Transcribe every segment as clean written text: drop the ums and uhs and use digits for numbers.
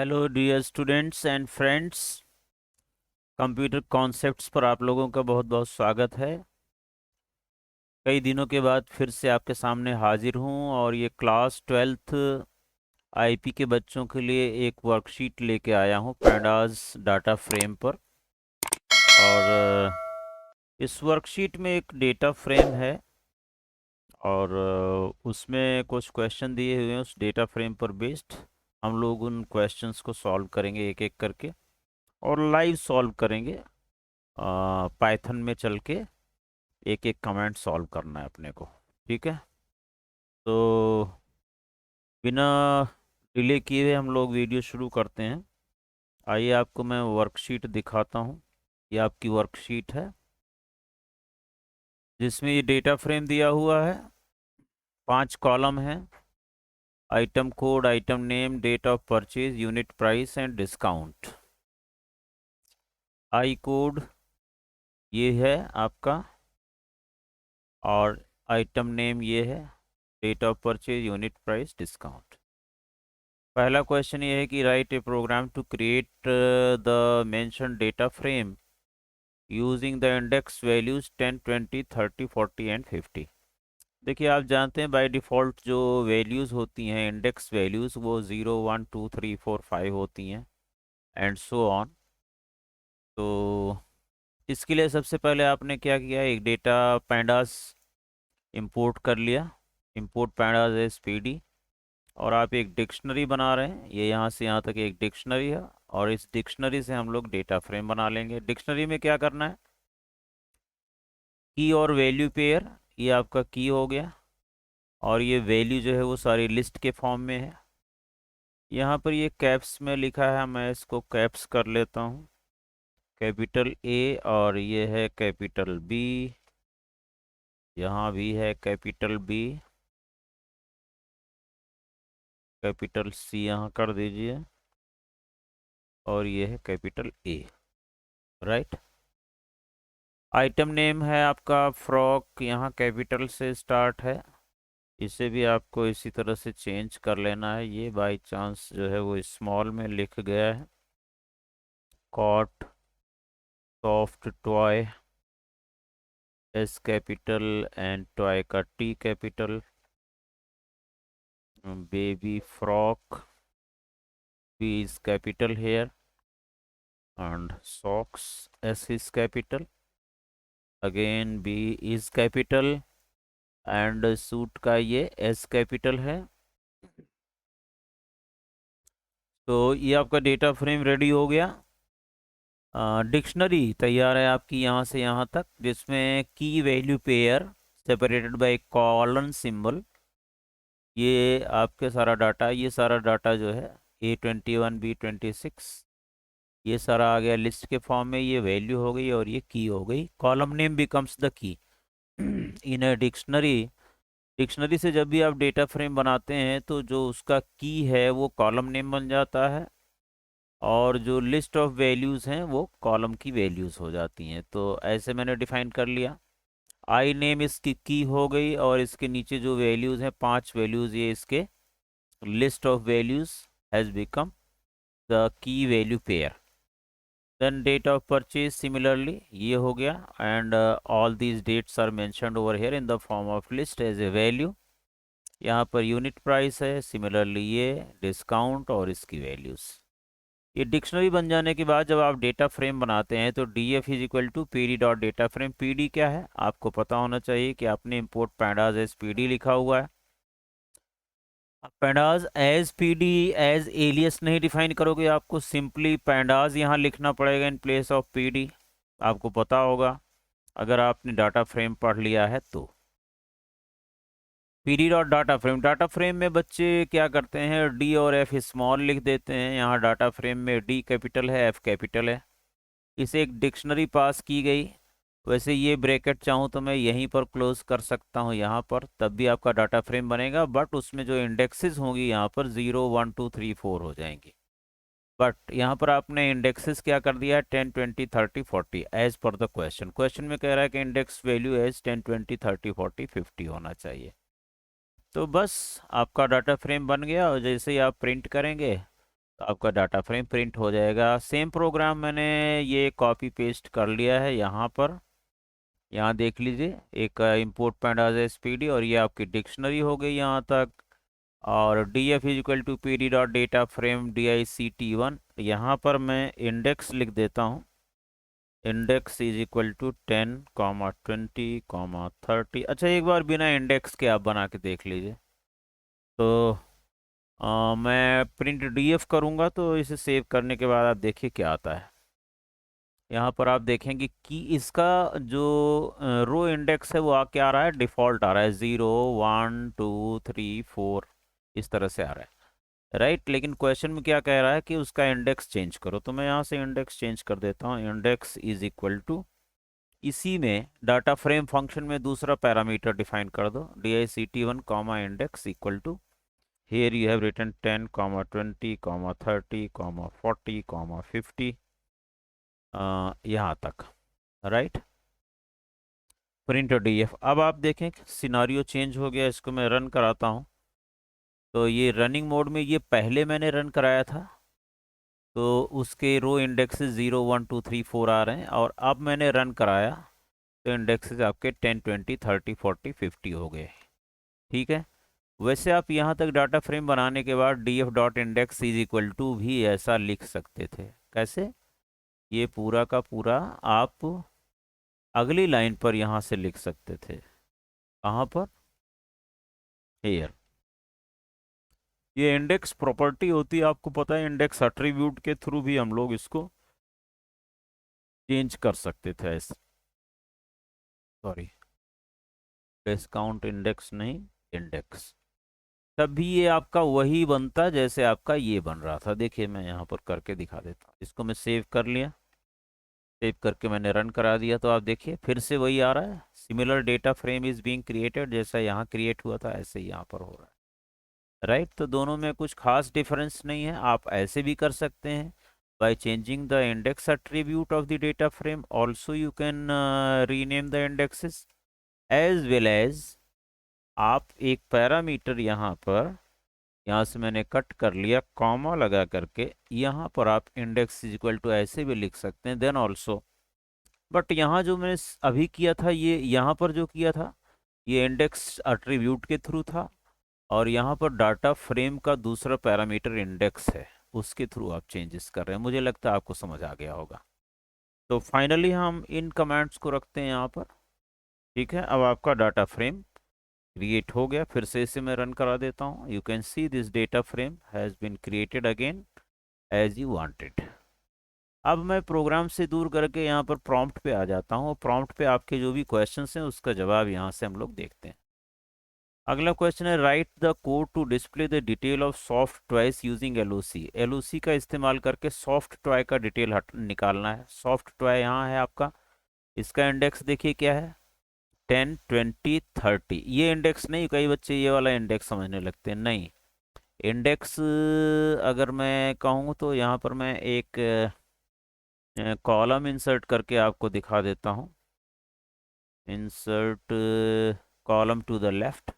Hello dear students and friends. Computer concepts पर आप लोगों का बहुत बहुत स्वागत है। कई दिनों के बाद फिर से आपके सामने हाजिर हूँ और ये क्लास 12th आईपी के बच्चों के लिए एक वर्कशीट लेके आया हूँ पैंडाज डाटा फ्रेम पर। और इस वर्कशीट में एक डेटा फ्रेम है और उसमें कुछ क्वेश्चन दिए हुए हैं। उस डेटा फ्रेम पर बेस्ड हम लोग उन क्वेश्चंस को सॉल्व करेंगे एक एक करके और लाइव सॉल्व करेंगे। पाइथन में चल के एक एक कमेंट सॉल्व करना है अपने को। ठीक है, तो बिना डिले किए हुए हम लोग वीडियो शुरू करते हैं। आइए आपको मैं वर्कशीट दिखाता हूँ। ये आपकी वर्कशीट है जिसमें ये डेटा फ्रेम दिया हुआ है। 5 कॉलम हैं। Item code, item name, date of purchase, unit price and discount. I code ये है आपका और आइटम नेम ये है, date of purchase, unit price, discount. पहला क्वेश्चन ये है कि write a program to create the mention data frame using the index values 10, 20, 30, 40 and 50। देखिए, आप जानते हैं बाय डिफ़ॉल्ट जो वैल्यूज़ होती हैं इंडेक्स वैल्यूज़ वो 0, 1, 2, 3, 4, 5 होती हैं एंड सो ऑन। तो इसके लिए सबसे पहले आपने क्या किया, एक डेटा पैंडास इंपोर्ट कर लिया। Import pandas S P D. और आप एक डिक्शनरी बना रहे हैं। ये यहाँ से यहाँ तक एक डिक्शनरी है और इस डिक्शनरी से हम लोग डेटा फ्रेम बना लेंगे। डिक्शनरी में क्या करना है, की और वैल्यू पेयर, ये आपका की हो गया और ये वैल्यू जो है वो सारी लिस्ट के फॉर्म में है। यहाँ पर ये कैप्स में लिखा है, मैं इसको कैप्स कर लेता हूँ। कैपिटल ए और ये है कैपिटल बी, यहाँ भी है कैपिटल बी, कैपिटल सी यहाँ कर दीजिए और ये है capital A. Right. Item name है आपका फ्रॉक, यहाँ कैपिटल से स्टार्ट है। इसे भी आपको इसी तरह से चेंज कर लेना है। ये बाय चांस जो है वो स्मॉल में लिख गया है। Cot, soft toy, S capital and toy का T capital. Baby frock, B is capital here and socks, S is capital, again B is capital and suit का ये एस कैपिटल है। तो ये आपका डेटा फ्रेम रेडी हो गया। Dictionary तैयार है आपकी यहाँ से यहाँ तक, जिसमें की value pair separated by colon symbol. ये आपके सारा डाटा, ये सारा डाटा जो है A21, B26, ये सारा आ गया लिस्ट के फॉर्म में। ये वैल्यू हो गई और ये की हो गई। Column name becomes the key in a dictionary. Dictionary से जब भी आप डेटा फ्रेम बनाते हैं तो जो उसका की है वो कॉलम नेम बन जाता है और जो लिस्ट ऑफ वैल्यूज़ हैं वो कॉलम की वैल्यूज़ हो जाती हैं। तो ऐसे मैंने डिफाइन कर लिया। आई नेम इसकी की हो गई और इसके नीचे जो वैल्यूज़ हैं 5 वैल्यूज़, ये इसके list of values has become the key value pair. Then date of purchase similarly ये हो गया and all these dates are mentioned over here in the form of list as a value. यहाँ पर unit price है, similarly ये discount और इसकी values. ये डिक्शनरी बन जाने के बाद जब आप डेटा फ्रेम बनाते हैं तो D F is equal to P D dot data frame. P D क्या है आपको पता होना चाहिए कि आपने import pandas as P D लिखा हुआ है। Pandas as P D as alias नहीं डिफाइन करोगे, आपको सिंपली पैंडाज यहाँ लिखना पड़ेगा in place of P D. आपको पता होगा अगर आपने डाटा फ्रेम पढ़ लिया है तो। P D dot data frame, data frame में बच्चे क्या करते हैं, डी और एफ स्मॉल लिख देते हैं। यहाँ डाटा फ्रेम में डी कैपिटल है, एफ कैपिटल है। इसे एक डिक्शनरी पास की गई। वैसे ये ब्रैकेट चाहूँ तो मैं यहीं पर क्लोज कर सकता हूँ यहाँ पर, तब भी आपका डाटा फ्रेम बनेगा। बट उसमें जो इंडेक्सेस होंगी यहाँ पर 0, 1, 2, 3, 4 हो जाएंगी। बट यहाँ पर आपने इंडेक्सेस क्या कर दिया है, 10, 20, 30, 40 as per the question. Question में कह रहा है कि इंडेक्स वैल्यू एज 10, 20, 30, 40, 50 होना चाहिए। तो बस आपका डाटा फ्रेम बन गया और जैसे ही आप प्रिंट करेंगे तो आपका डाटा फ्रेम प्रिंट हो जाएगा। सेम प्रोग्राम मैंने ये कॉपी पेस्ट कर लिया है यहाँ पर। यहाँ देख लीजिए, एक इंपोर्ट पैंडाज एसपीडी और ये आपकी डिक्शनरी हो गई यहाँ तक। और D F is equal to P D dot data frame D I C T one, यहाँ पर मैं इंडेक्स लिख देता हूँ। Index is equal to 10, 20, 30। अच्छा, एक बार बिना इंडेक्स के आप बना के देख लीजिए। तो मैं प्रिंट डीएफ करूँगा, तो इसे सेव करने के बाद आप देखिए क्या आता है। यहाँ पर आप देखेंगे कि इसका जो रो इंडेक्स है वो क्या आ रहा है, डिफ़ॉल्ट आ रहा है 0, 1, 2, 3, 4, इस तरह से आ रहा है, राइट। लेकिन क्वेश्चन में क्या कह रहा है कि उसका इंडेक्स चेंज करो, तो मैं यहाँ से इंडेक्स चेंज कर देता हूँ। इंडेक्स इज इक्वल टू, इसी में डाटा फ्रेम फंक्शन में दूसरा पैरामीटर डिफाइन कर दो, D I C T one comma index equal to, here you have written 10, 20, 30, 40, 50 यहाँ तक, राइट। Print DF. अब आप देखें सिनारियो चेंज हो गया, इसको मैं रन कराता हूँ। तो ये रनिंग मोड में, ये पहले मैंने रन कराया था तो उसके रो इंडेक्सेस 0, 1, 2, 3, 4 आ रहे हैं, और अब मैंने रन कराया तो इंडेक्सेस आपके 10, 20, 30, 40, 50 हो गए। ठीक है। वैसे आप यहाँ तक डाटा फ्रेम बनाने के बाद D F dot index is equal to भी ऐसा लिख सकते थे। कैसे? ये पूरा का पूरा आप अगली लाइन पर यहाँ से लिख सकते थे। कहाँ पर? हेयर। ये इंडेक्स प्रॉपर्टी होती है, आपको पता है, इंडेक्स एट्रीब्यूट के थ्रू भी हम लोग इसको चेंज कर सकते थे ऐसे। सॉरी, डिस्काउंट इंडेक्स नहीं, इंडेक्स। तब भी ये आपका वही बनता जैसे आपका ये बन रहा था। देखिए मैं यहाँ पर करके दिखा देता हूँ। इसको मैं सेव कर लिया, सेव करके मैंने रन करा दिया, तो आप देखिए फिर से वही आ रहा है, similar data frame is being created, जैसा यहाँ क्रिएट हुआ था ऐसे ही यहाँ पर हो रहा है, राइट। तो दोनों में कुछ खास डिफरेंस नहीं है। आप ऐसे भी कर सकते हैं, by changing the index attribute of the data frame also you can rename the indexes, as well as आप एक पैरामीटर यहाँ पर, यहाँ से मैंने कट कर लिया कॉमा लगा करके, यहाँ पर आप इंडेक्स इज इक्वल टू ऐसे भी लिख सकते हैं, देन ऑल्सो। बट यहाँ जो मैंने अभी किया था, ये यहाँ पर जो किया था ये इंडेक्स एट्रीब्यूट के थ्रू था, और यहाँ पर डाटा फ्रेम का दूसरा पैरामीटर इंडेक्स है, उसके थ्रू आप चेंजेस कर रहे हैं। मुझे लगता है आपको समझ आ गया होगा। तो फाइनली हम इन कमांड्स को रखते हैं यहाँ पर। ठीक है, अब आपका डाटा फ्रेम क्रिएट हो गया। फिर से इसे मैं रन करा देता हूँ। You can see this data frame has been created again as you wanted. अब मैं प्रोग्राम से दूर करके यहाँ पर प्रॉम्प्ट पे आ जाता हूँ। प्रॉम्प्ट पे आपके जो भी क्वेश्चंस हैं उसका जवाब यहाँ से हम लोग देखते हैं। अगला क्वेश्चन है, write the code to display the detail of soft toys using LOC. LOC का इस्तेमाल करके सॉफ्ट टॉय का डिटेल निकालना है। सॉफ्ट टॉय यहाँ है आपका, इसका इंडेक्स देखिए क्या है, 10, 20, 30। ये इंडेक्स नहीं, कई बच्चे ये वाला इंडेक्स समझने लगते हैं, नहीं। इंडेक्स अगर मैं कहूँ तो यहाँ पर मैं एक कॉलम इंसर्ट करके आपको दिखा देता हूँ। Insert column to the left.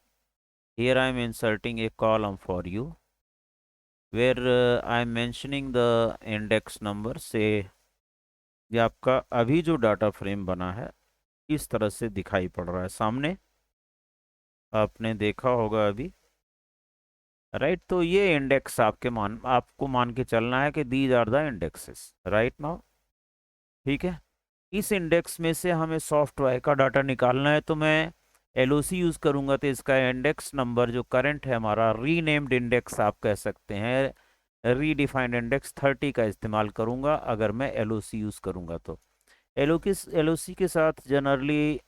here I am inserting a column for you where I am mentioning the index number से। ये आपका अभी जो डाटा फ्रेम बना है इस तरह से दिखाई पड़ रहा है सामने, आपने देखा होगा अभी, राइट। तो ये इंडेक्स आपको मान के चलना है कि these are the indexes right now. ठीक है। इस इंडेक्स में से हमें सॉफ्टवेयर का डाटा निकालना है, तो मैं एलओसी यूज़ करूँगा, तो इसका इंडेक्स नंबर जो करंट है हमारा, रीनेम्ड इंडेक्स आप कह सकते हैं, रीडिफाइंड इंडेक्स 30 का इस्तेमाल करूँगा अगर मैं एलओसी यूज़ करूँगा। तो एलओसी के साथ जनरली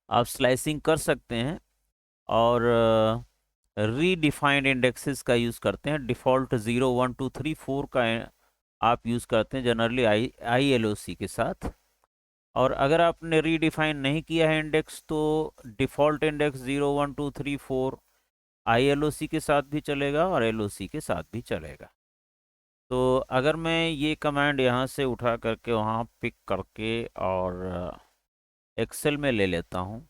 आप स्लाइसिंग कर सकते हैं, और रीडिफाइंड इंडेक्सेस का यूज़ करते हैं। डिफ़ॉल्ट 0, 1, 2, 3, 4 का आप यूज़ करते हैं generally I L O C के साथ। और अगर आपने रीडिफाइन नहीं किया है इंडेक्स, तो default index 0, 1, 2, 3, 4 I L O C के साथ भी चलेगा और एल ओ सी के साथ भी चलेगा। तो अगर मैं ये कमांड यहाँ से उठा करके वहाँ पिक करके और एक्सेल में ले लेता हूँ,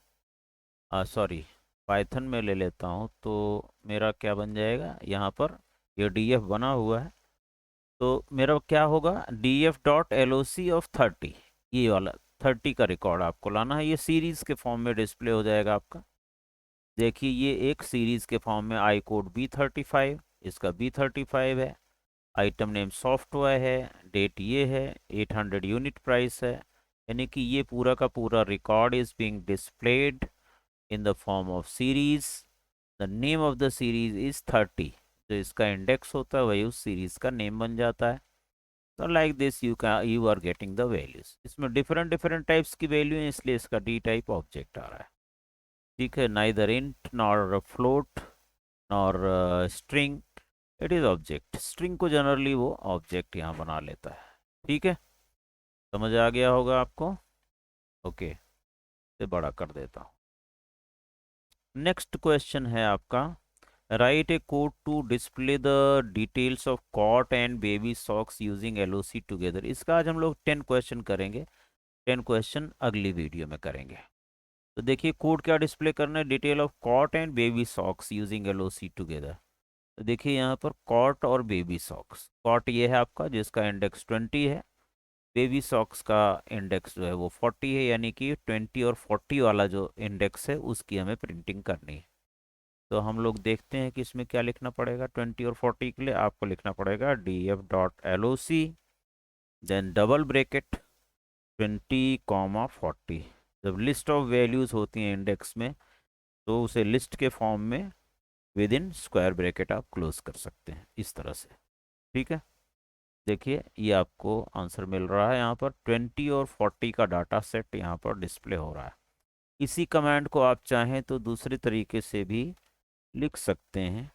सॉरी पाइथन में ले लेता हूँ, तो मेरा क्या बन जाएगा यहाँ पर, ये डीएफ बना हुआ है, तो मेरा क्या होगा, DF dot L O C of 30, ये वाला 30 का रिकॉर्ड आपको लाना है। ये सीरीज़ के फॉर्म में डिस्प्ले हो जाएगा आपका। देखिए ये एक सीरीज़ के फॉर्म में आई कोड B35, इसका B35 है, आइटम नेम सॉफ्टवेयर है, डेट ये है, 800 यूनिट प्राइस है, यानी कि ये पूरा का पूरा record is being displayed in the form of series. The name of the series is 30, जो इसका इंडेक्स होता है वही उस सीरीज का नेम बन जाता है। तो like this you are getting the values. इसमें डिफरेंट डिफरेंट टाइप्स की वैल्यू है, इसलिए इसका डी टाइप ऑब्जेक्ट आ रहा है। ठीक है, neither int nor float nor string, it is object. String को जनरली वो ऑब्जेक्ट यहाँ बना लेता है। ठीक है, समझ आ गया होगा आपको। ओके, से बड़ा कर देता हूँ। नेक्स्ट क्वेश्चन है आपका, write a code to display the details of cot and baby socks using LOC together. इसका आज हम लोग 10 क्वेश्चन करेंगे, 10 क्वेश्चन अगली वीडियो में करेंगे। तो देखिए कोड क्या डिस्प्ले करना है, detail of cot and baby socks using LOC together. तो देखिए यहाँ पर कॉट और बेबी सॉक्स, कॉट ये है आपका जिसका इंडेक्स 20 है, बेबी सॉक्स का इंडेक्स जो है वो 40 है, यानी कि 20 और 40 वाला जो इंडेक्स है उसकी हमें प्रिंटिंग करनी है। तो हम लोग देखते हैं कि इसमें क्या लिखना पड़ेगा। 20 और 40 के लिए आपको लिखना पड़ेगा D F dot L O C, then double bracket 20, 40। जब लिस्ट ऑफ वैल्यूज़ होती हैं इंडेक्स में, तो उसे लिस्ट के फॉर्म में विद इन स्क्वायर ब्रैकेट आप क्लोज कर सकते हैं इस तरह से। ठीक है, देखिए ये आपको आंसर मिल रहा है। यहाँ पर 20 और 40 का डाटा सेट यहाँ पर डिस्प्ले हो रहा है। इसी कमांड को आप चाहें तो दूसरे तरीके से भी लिख सकते हैं।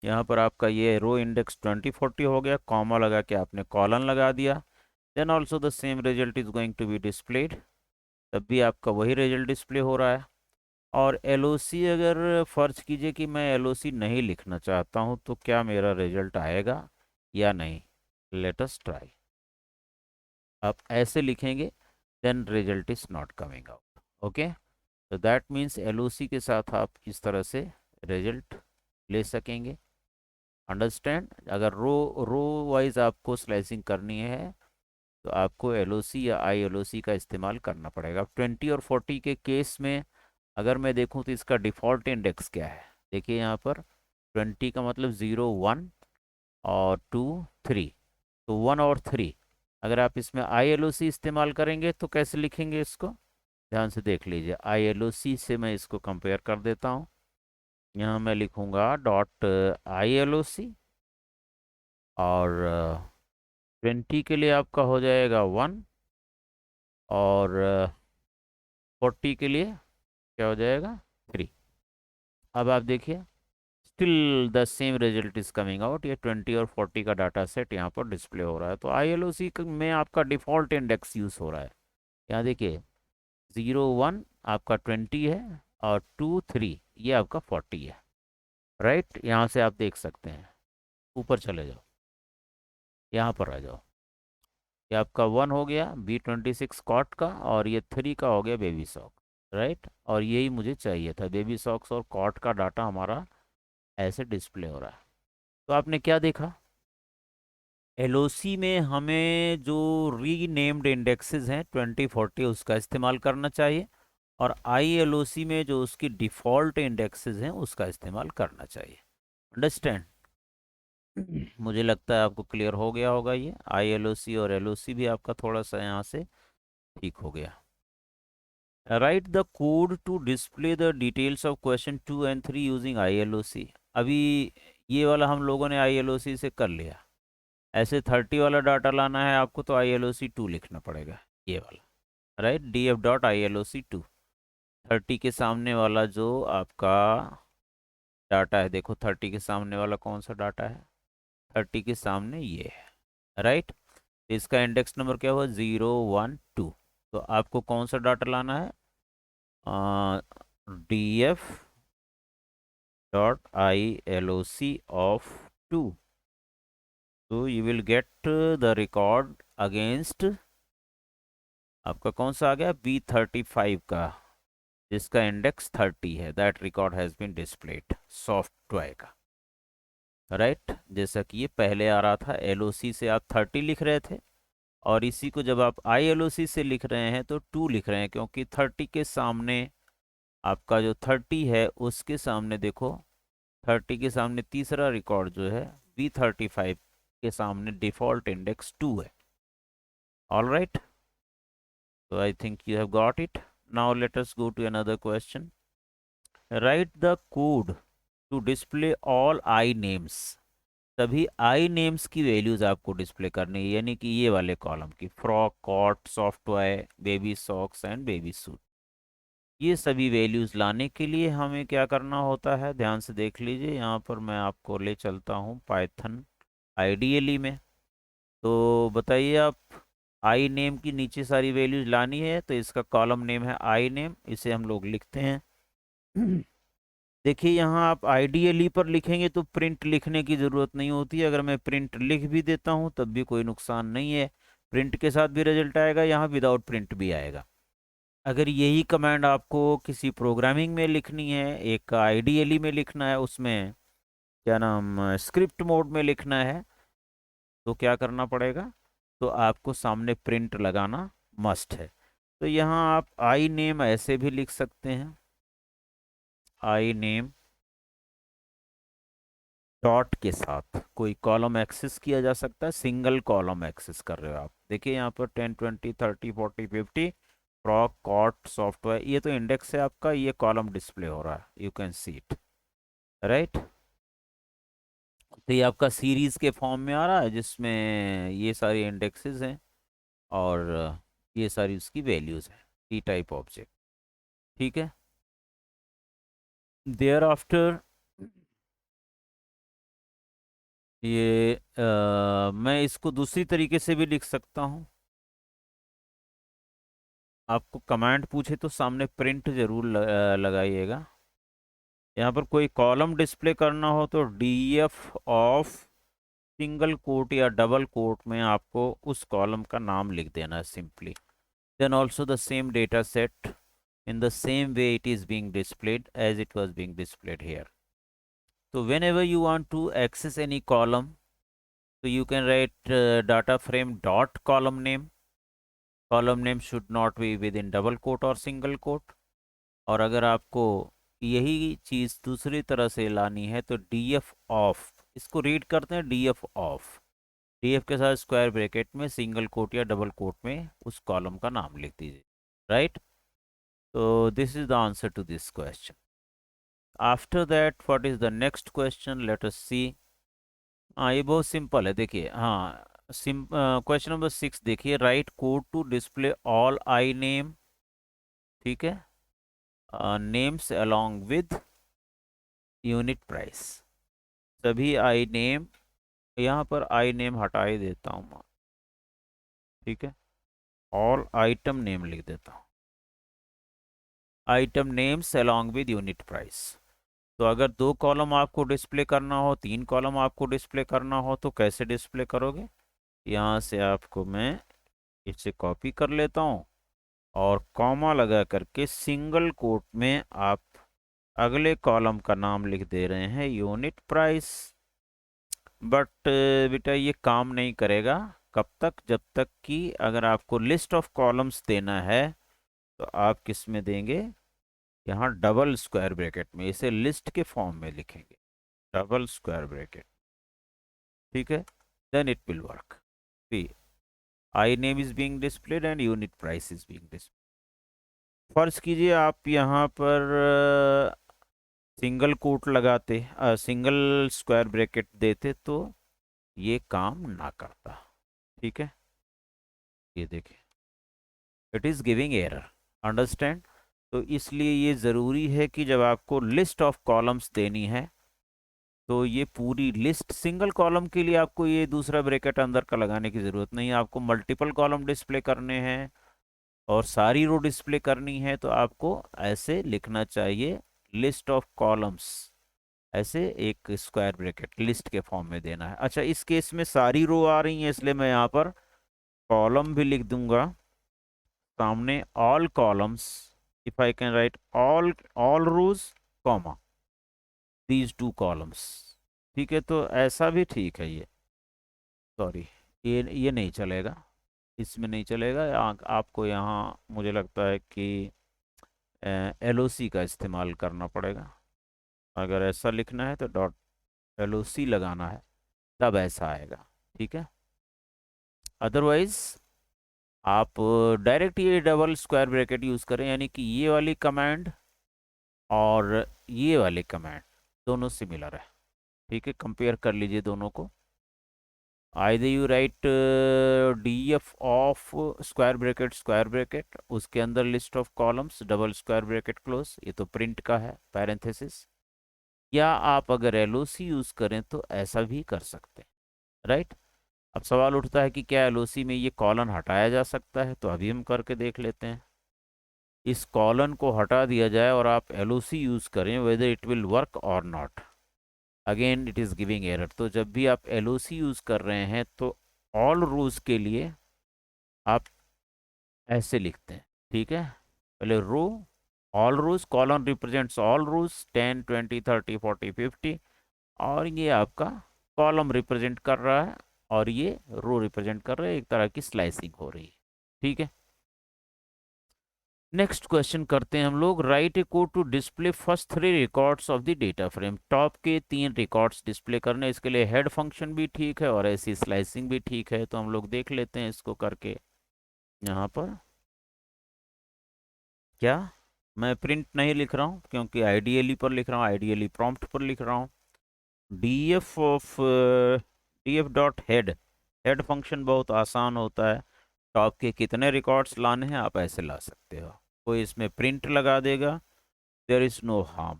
यहाँ पर आपका ये रो इंडेक्स 2040 हो गया, कॉमा लगा के आपने कॉलन लगा दिया, then also the same result is going to be displayed, तब भी आपका वही रिजल्ट डिस्प्ले हो रहा है। और एलओसी, अगर फर्ज कीजिए कि मैं एलओसी नहीं लिखना चाहता हूँ, तो क्या मेरा रिजल्ट आएगा या नहीं? Let us try. आप ऐसे लिखेंगे, then result is not coming out. Okay, तो दैट मीन्स एलओसी के साथ आप इस तरह से रिजल्ट ले सकेंगे। अंडरस्टैंड? अगर रो वाइज आपको स्लाइसिंग करनी है, तो आपको एलओसी या आई एलओसी का इस्तेमाल करना पड़ेगा। अब 20 और 40 के केस में अगर मैं देखूं तो इसका डिफ़ॉल्ट इंडेक्स क्या है। देखिए यहाँ पर 20 का मतलब 0, 1 और 2, 3, तो 1 और 3। अगर आप इसमें आई एल ओ सी इस्तेमाल करेंगे तो कैसे लिखेंगे इसको, ध्यान से देख लीजिए। आई एल ओ सी से मैं इसको कंपेयर कर देता हूँ। यहाँ मैं लिखूँगा डॉट आई एल ओ सी, और 20 के लिए आपका हो जाएगा 1, और 40 के लिए क्या हो जाएगा, 3। अब आप देखिए still the same result is coming out. ये 20 और 40 का डाटा सेट यहाँ पर डिस्प्ले हो रहा है। तो आई एल ओ सी में आपका डिफ़ॉल्ट इंडेक्स यूज़ हो रहा है। यहाँ देखिए 0, 1 आपका 20 है, और 2, 3 ये आपका 40 है। राइट, यहाँ से आप देख सकते हैं। ऊपर चले जाओ, यहाँ पर आ जाओ। ये आपका 1 हो गया B26 कॉट का, और ये 3 का हो गया बेबी सॉक। राइट, और यही मुझे चाहिए था, बेबी सॉक्स और कॉट का डाटा हमारा ऐसे डिस्प्ले हो रहा है। तो आपने क्या देखा, एलओसी में हमें जो रीनेम्ड इंडेक्सेस हैं 2040 उसका इस्तेमाल करना चाहिए, और आई एलओसी में जो उसकी डिफ़ॉल्ट इंडेक्सेस हैं उसका इस्तेमाल करना चाहिए। अंडरस्टैंड? मुझे लगता है आपको क्लियर हो गया होगा। ये आई एलओसी और एलओसी भी आपका थोड़ा सा यहाँ से ठीक हो गया। Write the code to display the details of question 2 and 3 using I LOC. अभी ये वाला हम लोगों ने आई एलओसी से कर लिया। ऐसे 30 वाला डाटा लाना है आपको, तो आई एल ओ सी 2 लिखना पड़ेगा, ये वाला। Right, D F dot I L O C 2, 30 के सामने वाला जो आपका डाटा है। देखो 30 के सामने वाला कौन सा डाटा है, 30 के सामने ये है। राइट, इसका इंडेक्स नंबर क्या हुआ, 0, 1, 2। तो आपको कौन सा डाटा लाना है, D F dot I L O C of 2। तो you will get the record against आपका कौन सा आ गया, B35 का, जिसका इंडेक्स 30 है। That record has been displayed, software का। राइट। जैसा कि ये पहले आ रहा था, LOC से आप 30 लिख रहे थे, और इसी को जब आप ILOC से लिख रहे हैं तो 2 लिख रहे हैं, क्योंकि 30 के सामने आपका जो 30 है उसके सामने देखो, 30 के सामने तीसरा रिकॉर्ड जो है V35 के सामने डिफॉल्ट इंडेक्स 2 है। All right, so I think you have got it. Now let us go to another question. Write the code to display all I names. सभी आई नेम्स की वैल्यूज आपको display करनी है, यानी कि ये वाले कॉलम की, frock, cot, soft toy, baby socks and baby suit. ये सभी वैल्यूज लाने के लिए हमें क्या करना होता है, ध्यान से देख लीजिए। यहाँ पर मैं आपको ले चलता हूँ पाइथन आईडीएलई में। तो बताइए आप, आई नेम की नीचे सारी वैल्यूज लानी है, तो इसका कॉलम नेम है आई नेम, इसे हम लोग लिखते हैं। देखिए यहाँ आप आईडीएलई पर लिखेंगे तो प्रिंट लिखने की ज़रूरत नहीं होती है। अगर मैं प्रिंट लिख भी देता हूँ तब भी कोई नुकसान नहीं है, प्रिंट के साथ भी रिजल्ट आएगा, यहाँ विदाउट प्रिंट भी आएगा। अगर यही कमांड आपको किसी प्रोग्रामिंग में लिखनी है, एक आईडीएलई में लिखना है, उसमें क्या नाम स्क्रिप्ट मोड में लिखना है, तो क्या करना पड़ेगा, तो आपको सामने प्रिंट लगाना मस्ट है। तो यहाँ आप आई नेम ऐसे भी लिख सकते हैं, आई नेम डॉट के साथ कोई कॉलम एक्सेस किया जा सकता है, सिंगल कॉलम एक्सेस कर रहे हो आप। देखिए यहाँ पर 10 20 30 40 50 फ्रॉक, कॉट, सॉफ्टवेयर, ये तो इंडेक्स है आपका, ये कॉलम डिस्प्ले हो रहा है, you can see it, right. तो ये आपका सीरीज के फॉर्म में आ रहा है, जिसमें ये सारी इंडेक्सेस हैं और ये सारी उसकी वैल्यूज हैं, टी टाइप ऑब्जेक्ट, ठीक है। देयर आफ्टर ये मैं इसको दूसरी तरीके से भी लिख सकता हूँ। आपको कमांड पूछे तो सामने प्रिंट जरूर लगाइएगा। यहाँ पर कोई कॉलम डिस्प्ले करना हो तो DF ऑफ सिंगल कोट या डबल कोट में आपको उस कॉलम का नाम लिख देना है simply. Then also the same data set in the same way it is being displayed as it was being displayed here. So whenever you want to access any column, so you can write data frame dot column name. Column name should not be within double quote or single quote. और अगर आपको यही चीज़ दूसरी तरह से लानी है तो DF ऑफ, इसको रीड करते हैं DF ऑफ, DF के साथ स्क्वायर ब्रैकेट में सिंगल कोट या डबल कोट में उस कॉलम का नाम लिख दीजिए, राइट। तो this is the answer to this question. After that what is the next question, let us see. हाँ ये बहुत सिंपल है, देखिए, हाँ क्वेश्चन नंबर 6 देखिए, write code to display all I name, ठीक है, names along with unit price. सभी आई नेम, यहाँ पर आई नेम हटा ही देता हूँ मैं, ठीक है, ऑल आइटम नेम लिख देता हूँ, item names along with unit price. तो अगर 2 कॉलम आपको डिस्प्ले करना हो, 3 कॉलम आपको डिस्प्ले करना हो, तो कैसे डिस्प्ले करोगे, यहाँ से आपको मैं इसे कॉपी कर लेता हूँ और कॉमा लगा करके सिंगल कोट में आप अगले कॉलम का नाम लिख दे रहे हैं यूनिट प्राइस। बट बेटा ये काम नहीं करेगा, कब तक, जब तक कि अगर आपको लिस्ट ऑफ कॉलम्स देना है तो आप किस में देंगे, यहाँ डबल स्क्वायर ब्रैकेट में, इसे लिस्ट के फॉर्म में लिखेंगे, डबल स्क्वायर ब्रैकेट, ठीक है, then it will work. See, I name is being displayed and unit price is being displayed. फर्ज कीजिए आप यहाँ पर सिंगल कोट लगाते, सिंगल स्क्वायर ब्रैकेट देते, तो ये काम ना करता, ठीक है। ये देखिए, it is giving error, understand. तो इसलिए ये ज़रूरी है कि जब आपको लिस्ट ऑफ कॉलम्स देनी है तो ये पूरी लिस्ट, सिंगल कॉलम के लिए आपको ये दूसरा ब्रैकेट अंदर का लगाने की ज़रूरत नहीं है। आपको मल्टीपल कॉलम डिस्प्ले करने हैं और सारी रो डिस्प्ले करनी है, तो आपको ऐसे लिखना चाहिए, लिस्ट ऑफ कॉलम्स, ऐसे एक स्क्वायर ब्रैकेट लिस्ट के फॉर्म में देना है। अच्छा, इस केस में सारी रो आ रही हैं, इसलिए मैं यहाँ पर कॉलम भी लिख दूंगा सामने, all columns, if I can write all rows comma these 2 columns, ठीक है, तो ऐसा भी ठीक है ये, सॉरी, ये नहीं चलेगा, इसमें नहीं चलेगा। आपको यहाँ मुझे लगता है कि LOC का इस्तेमाल करना पड़ेगा। अगर ऐसा लिखना है तो डॉट LOC लगाना है, तब ऐसा आएगा। ठीक है, अदरवाइज आप डायरेक्ट ये डबल स्क्वायर ब्रैकेट यूज़ करें, यानी कि ये वाली कमांड और ये वाली कमांड दोनों सिमिलर है। ठीक है, कंपेयर कर लीजिए दोनों को। Either you right DEF of square bracket, उसके अंदर list of columns double square bracket close, ये तो प्रिंट का है पैरेंथेसिस, या आप अगर LOC यूज़ करें तो ऐसा भी कर सकते हैं। राइट, अब सवाल उठता है कि क्या LOC में ये कॉलन हटाया जा सकता है, तो अभी हम करके देख लेते हैं। इस कॉलन को हटा दिया जाए और आप LOC यूज़ करें, वेदर इट विल वर्क और not. Again it is giving error. तो जब भी आप LOC यूज़ कर रहे हैं तो ऑल रोज के लिए आप ऐसे लिखते हैं। ठीक है, पहले रो, ऑल रोज, कॉलन रिप्रेजेंट्स ऑल रोज 10 20 30 40 50, और ये आपका कॉलम रिप्रेजेंट कर रहा है और ये रो रिप्रेजेंट कर रहा है, एक तरह की स्लाइसिंग हो रही है। ठीक है, नेक्स्ट क्वेश्चन करते हैं हम लोग। Write a code to display first 3 records of the data frame. Top के 3 रिकॉर्ड्स डिस्प्ले करने, इसके लिए हेड फंक्शन भी ठीक है और ऐसी स्लाइसिंग भी ठीक है, तो हम लोग देख लेते हैं इसको करके। यहाँ पर क्या, मैं प्रिंट नहीं लिख रहा हूँ क्योंकि आइडियली पर लिख रहा हूँ, आइडियली प्रॉम्प्ट पर लिख रहा हूँ। DF of DF dot head, head function बहुत आसान होता है। टॉप के कितने रिकॉर्ड्स लाने हैं आप ऐसे ला सकते हो, कोई इसमें प्रिंट लगा देगा, there is no harm,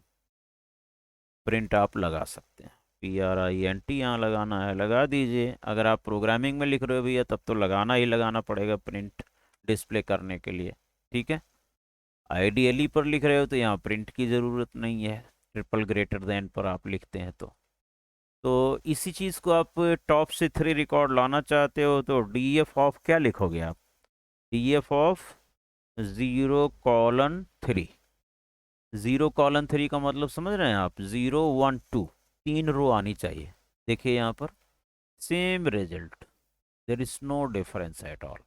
print आप लगा सकते हैं। PRINT यहाँ लगाना है, लगा दीजिए। अगर आप प्रोग्रामिंग में लिख रहे हो भैया, तब तो लगाना ही लगाना पड़ेगा प्रिंट डिस्प्ले करने के लिए। ठीक है, आइडियली पर लिख रहे हो तो यहाँ प्रिंट की ज़रूरत नहीं है, ट्रिपल ग्रेटर देन पर आप लिखते हैं तो इसी चीज़ को आप टॉप से 3 रिकॉर्ड लाना चाहते हो तो DF ऑफ क्या लिखोगे आप, DF ऑफ 0:3। 0:3 का मतलब समझ रहे हैं आप, 0 1 2, 3 रो आनी चाहिए। देखिए यहाँ पर same result, there is no difference at all,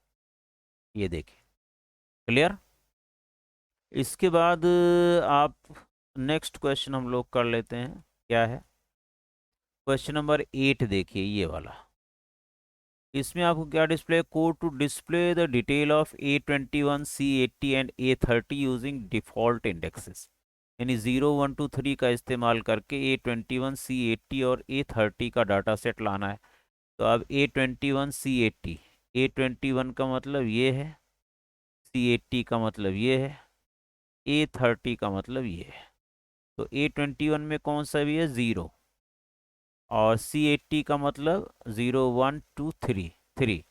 ये देखिए, क्लियर। इसके बाद आप नेक्स्ट क्वेश्चन हम लोग कर लेते हैं, क्या है क्वेश्चन नंबर 8, देखिए ये वाला। इसमें आपको क्या display, code to display the detail of A21 C80 and A30 using default indexes, यानी 0 1 2 3 का इस्तेमाल करके A21 C80 और A30 का डाटा सेट लाना है। तो अब A21 C80, A21 का मतलब ये है, C80 का मतलब ये है, A30 का मतलब ये है। तो A21 में कौन सा भी है, 0, और C80 का मतलब 0 1 2 3 3,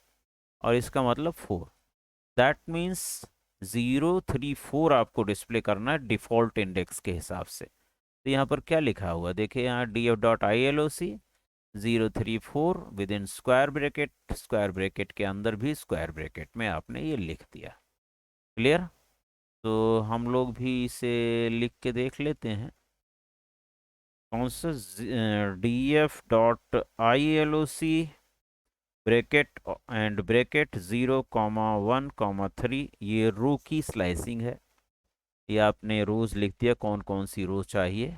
और इसका मतलब 4। दैट मीन्स 0 3 4 आपको डिस्प्ले करना है डिफ़ॉल्ट इंडेक्स के हिसाब से। तो यहाँ पर क्या लिखा हुआ देखिए, यहाँ DF dot ILOC 0 3 4 with in square bracket, square bracket के अंदर भी स्क्वायर ब्रैकेट में आपने ये लिख दिया। क्लियर, तो हम लोग भी इसे लिख के देख लेते हैं। कौन सा, DF dot ILOC bracket and bracket 0,1,3, ये रो की स्लाइसिंग है। ये आपने रोज लिख दिया, कौन कौन सी रो चाहिए।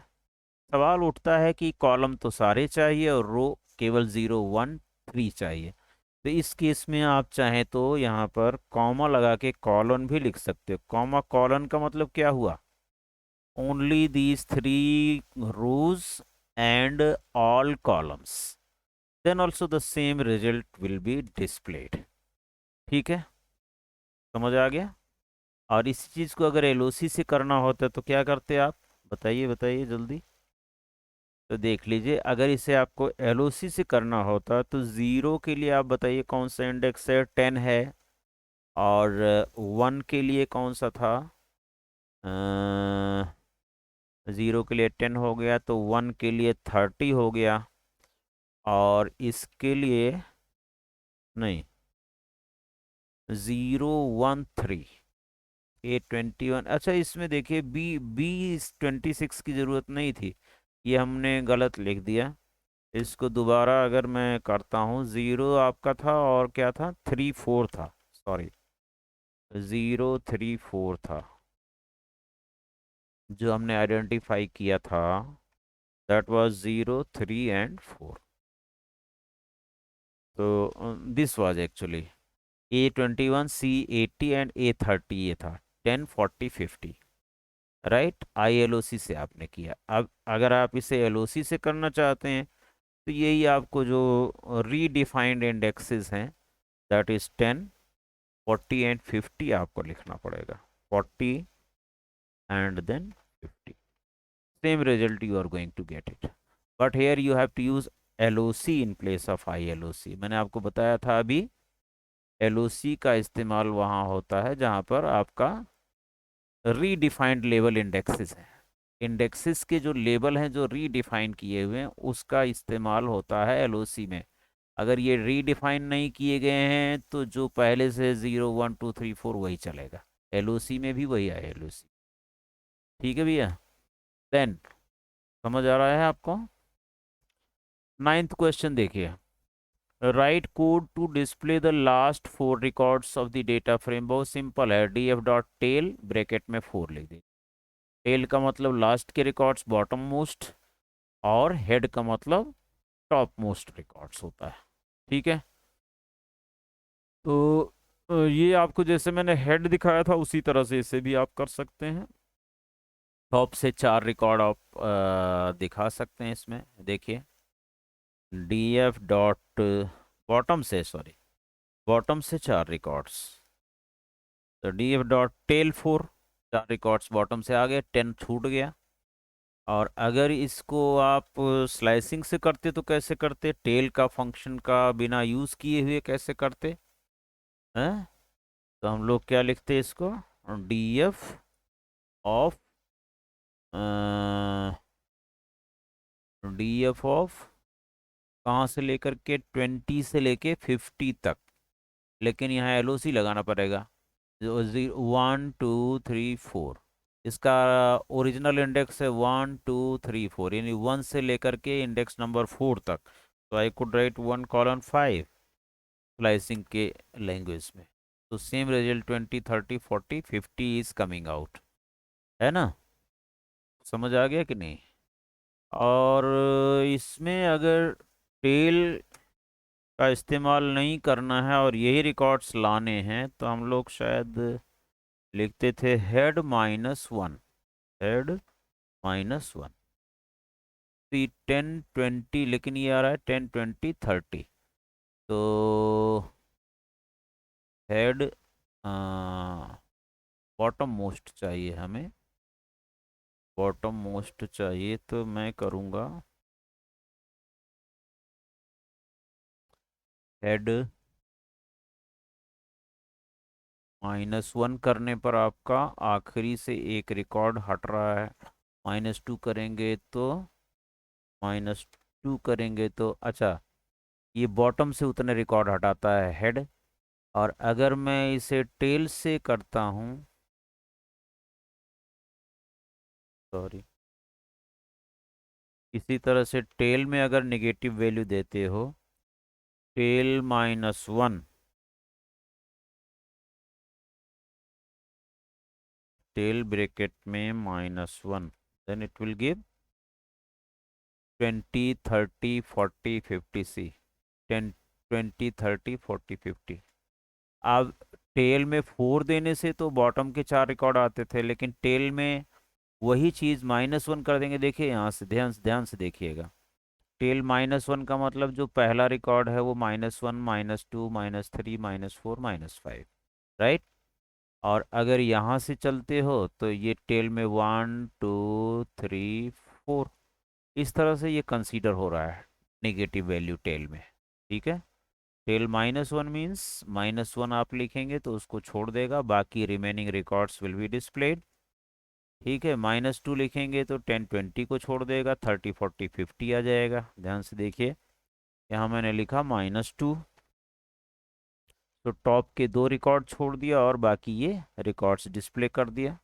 सवाल उठता है कि कॉलम तो सारे चाहिए और रो केवल 0 1 3 चाहिए। तो इस केस में आप चाहें तो यहाँ पर कॉमा लगा के कॉलन भी लिख सकते हो। कॉमा कॉलन का मतलब क्या हुआ, only these 3 rows and all columns, then also the same result will be displayed. ठीक है, समझ आ गया। और इसी चीज़ को अगर LOC से करना होता तो क्या करते आप, बताइए बताइए जल्दी। तो देख लीजिए, अगर इसे आपको LOC से करना होता तो 0 के लिए आप बताइए कौन सा इंडेक्स है, 10 है, और 1 के लिए कौन सा था, 0 के लिए 10 हो गया, तो 1 के लिए 30 हो गया, और इसके लिए नहीं, 0 1 3 A21। अच्छा, इसमें देखिए B 26 की ज़रूरत नहीं थी, ये हमने गलत लिख दिया। इसको दोबारा अगर मैं करता हूँ, 0 आपका था और क्या था, 3 4 था, सॉरी 0 3 4 था जो हमने आइडेंटिफाई किया था, दैट वाज 0 3 and 4। तो this was actually A21 C80 and A30, ये था 10 40 50, राइट। ILOC से आपने किया। अब अगर आप इसे LOC से करना चाहते हैं तो यही आपको जो रीडिफाइंड इंडेक्सेस हैं, दैट इज 10 40 and 50 आपको लिखना पड़ेगा, 40 and then 50। Same result you are going to get it, but here you have to use LOC in place of ILOC। मैंने आपको बताया था अभी, LOC का इस्तेमाल वहाँ होता है जहाँ पर आपका रीडिफाइंड लेबल इंडेक्सेस हैं। इंडेक्सेस के जो लेबल हैं जो रीडिफाइन किए हुए हैं, उसका इस्तेमाल होता है LOC में। अगर ये रीडिफाइन नहीं किए गए हैं तो जो पहले से 0 1 2 3 4 वही चलेगा, LOC में भी वही है LOC। ठीक है भैया, देन समझ आ रहा है आपको। नाइन्थ क्वेश्चन देखिए, write code to display the last 4 records of the data frame. बहुत सिंपल है, DF डॉट टेल ब्रैकेट में 4 लिख दी। टेल का मतलब लास्ट के रिकॉर्ड्स, बॉटम मोस्ट, और हेड का मतलब टॉप मोस्ट रिकॉर्ड्स होता है। ठीक है, तो ये आपको जैसे मैंने हेड दिखाया था उसी तरह से इसे भी आप कर सकते हैं। टॉप से 4 रिकॉर्ड आप दिखा सकते हैं इसमें, देखिए DF डॉट बॉटम से, सॉरी बॉटम से 4 रिकॉर्ड्स, तो DF dot tail 4, 4 records bottom से आ गए, 10 छूट गया। और अगर इसको आप स्लाइसिंग से करते तो कैसे करते, टेल का फंक्शन का बिना यूज़ किए हुए कैसे करते हैं, तो हम लोग क्या लिखते इसको, DF ऑफ DF ऑफ कहाँ से लेकर के 20 से लेके 50 तक, लेकिन यहाँ LOC लगाना पड़ेगा। 1 2 3 4, इसका ओरिजिनल इंडेक्स है 1 2 3 4, यानी 1 से लेकर के इंडेक्स नंबर 4 तक। तो आई कुड राइट 1:5 स्लाइसिंग के लैंग्वेज में। तो same result 20 30 40 50 is coming out, है ना। समझ आ गया कि नहीं। और इसमें अगर टेल का इस्तेमाल नहीं करना है और यही रिकॉर्ड्स लाने हैं तो हम लोग शायद लिखते थे हेड -1, हेड -1, 10 20, लेकिन ये आ रहा है 10 20 30। तो हेड बॉटम मोस्ट चाहिए हमें, बॉटम मोस्ट चाहिए, तो मैं करूँगा हेड -1 करने पर आपका आखिरी से एक रिकॉर्ड हट रहा है, -2 करेंगे तो, -2 करेंगे तो, अच्छा ये बॉटम से उतने रिकॉर्ड हटाता है हेड। और अगर मैं इसे टेल से करता हूँ, सॉरी इसी तरह से टेल में अगर नेगेटिव वैल्यू देते हो, टेल -1, टेल ब्रैकेट में -1, then it will give 20 30 40 50 see, 10 20 30 40 50। अब टेल में 4 देने से तो बॉटम के 4 रिकॉर्ड आते थे, लेकिन टेल में वही चीज़ -1 कर देंगे। देखिए यहाँ से ध्यान से देखिएगा, टेल -1 का मतलब जो पहला रिकॉर्ड है वो -1 -2 -3 -4 -5, राइट। और अगर यहाँ से चलते हो तो ये टेल में 1 2 3 4, इस तरह से ये कंसीडर हो रहा है नेगेटिव वैल्यू टेल में। ठीक है, टेल -1 मीन्स -1 आप लिखेंगे तो उसको छोड़ देगा, बाकी remaining records will be displayed. ठीक है, -2 लिखेंगे तो 10 20 को छोड़ देगा, 30 40 50 आ जाएगा। ध्यान से देखिए, यहाँ मैंने लिखा -2, तो टॉप के 2 रिकॉर्ड छोड़ दिया और बाकी ये रिकॉर्ड्स डिस्प्ले कर दिया।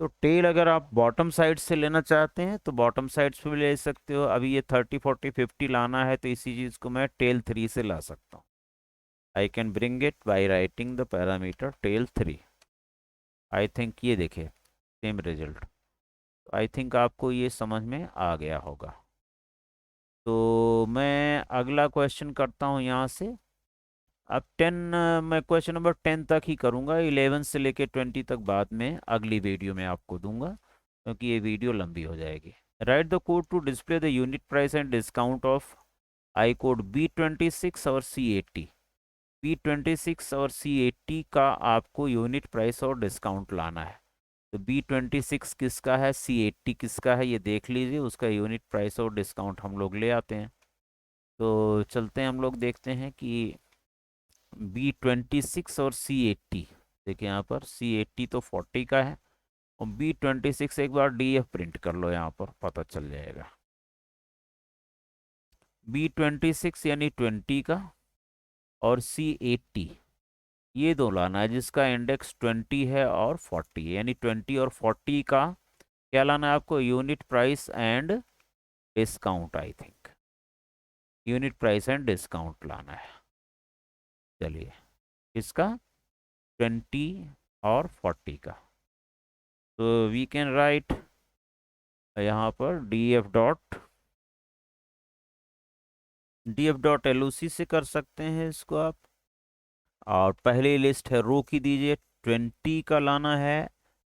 तो टेल अगर आप बॉटम साइड से लेना चाहते हैं तो बॉटम साइड से भी ले सकते हो। अभी ये 30 40 50 लाना है तो इसी चीज़ को मैं टेल 3 से ला सकता हूँ। I can bring it by writing the parameter tail 3। I think ये देखिए सेम रिजल्ट। आई थिंक आपको ये समझ में आ गया होगा। तो मैं अगला क्वेश्चन करता हूँ यहाँ से। अब 10 मैं क्वेश्चन नंबर 10 तक ही करूँगा, 11 से लेके 20 तक बाद में अगली वीडियो में आपको दूंगा क्योंकि ये वीडियो लंबी हो जाएगी। Write the code to display the unit price and discount of I code B26 और C80। B26 और C80 का आपको यूनिट प्राइस और डिस्काउंट लाना है। तो B26 किसका है, C80 किसका है, ये देख लीजिए। उसका यूनिट प्राइस और डिस्काउंट हम लोग ले आते हैं। तो चलते हैं हम लोग देखते हैं कि B26 और C80। देखिए यहाँ पर C80 तो 40 का है और B26 एक बार DF प्रिंट कर लो, यहाँ पर पता चल जाएगा। B26 यानी 20 का और C80 ये दो लाना है जिसका इंडेक्स 20 है और 40 यानी 20 और 40 का क्या लाना है आपको, unit price and discount. I think unit price and discount लाना है। चलिए इसका 20 और 40 का। तो वी कैन राइट यहाँ पर df डॉट LOC से कर सकते हैं इसको आप। और पहली लिस्ट है रो की, दीजिए 20 का लाना है,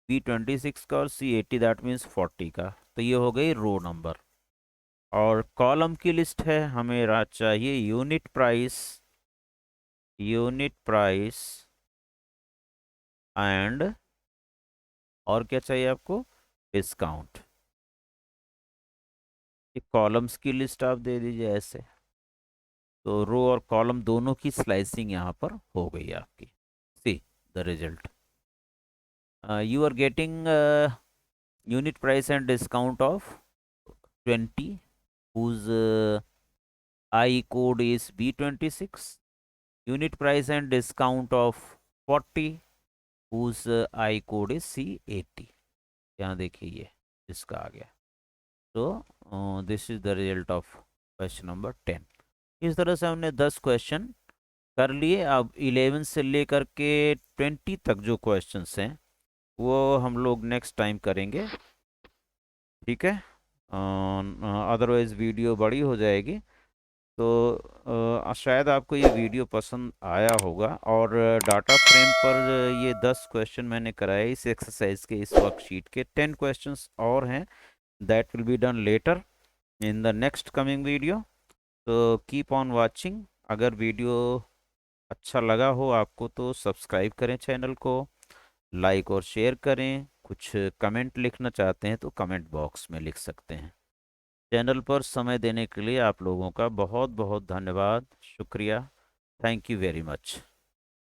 B26 का और C80 दैट मीन्स 40 का। तो ये हो गई रो नंबर। और कॉलम की लिस्ट है, हमें चाहिए यूनिट प्राइस एंड और क्या चाहिए आपको, डिस्काउंट। ये कॉलम्स की लिस्ट आप दे दीजिए ऐसे। तो रो और कॉलम दोनों की स्लाइसिंग यहाँ पर हो गई आपकी। See the result. You are getting unit price and discount of 20 whose I code is B26, unit price and discount of 40 whose I code is C80। यहाँ देखिए ये इसका आ गया। तो this is the result of question number 10। इस तरह से हमने 10 क्वेश्चन कर लिए। अब 11 से लेकर के 20 तक जो क्वेश्चंस हैं वो हम लोग नेक्स्ट टाइम करेंगे, ठीक है। अदरवाइज़ वीडियो बड़ी हो जाएगी। तो शायद आपको ये वीडियो पसंद आया होगा। और डाटा फ्रेम पर ये 10 क्वेश्चन मैंने कराए इस एक्सरसाइज के, इस वर्कशीट के 10 क्वेश्चंस और हैं that will be done later in the next coming video. तो कीप ऑन वाचिंग। अगर वीडियो अच्छा लगा हो आपको तो सब्सक्राइब करें चैनल को, लाइक और शेयर करें। कुछ कमेंट लिखना चाहते हैं तो कमेंट बॉक्स में लिख सकते हैं। चैनल पर समय देने के लिए आप लोगों का बहुत बहुत धन्यवाद, शुक्रिया। Thank you very much.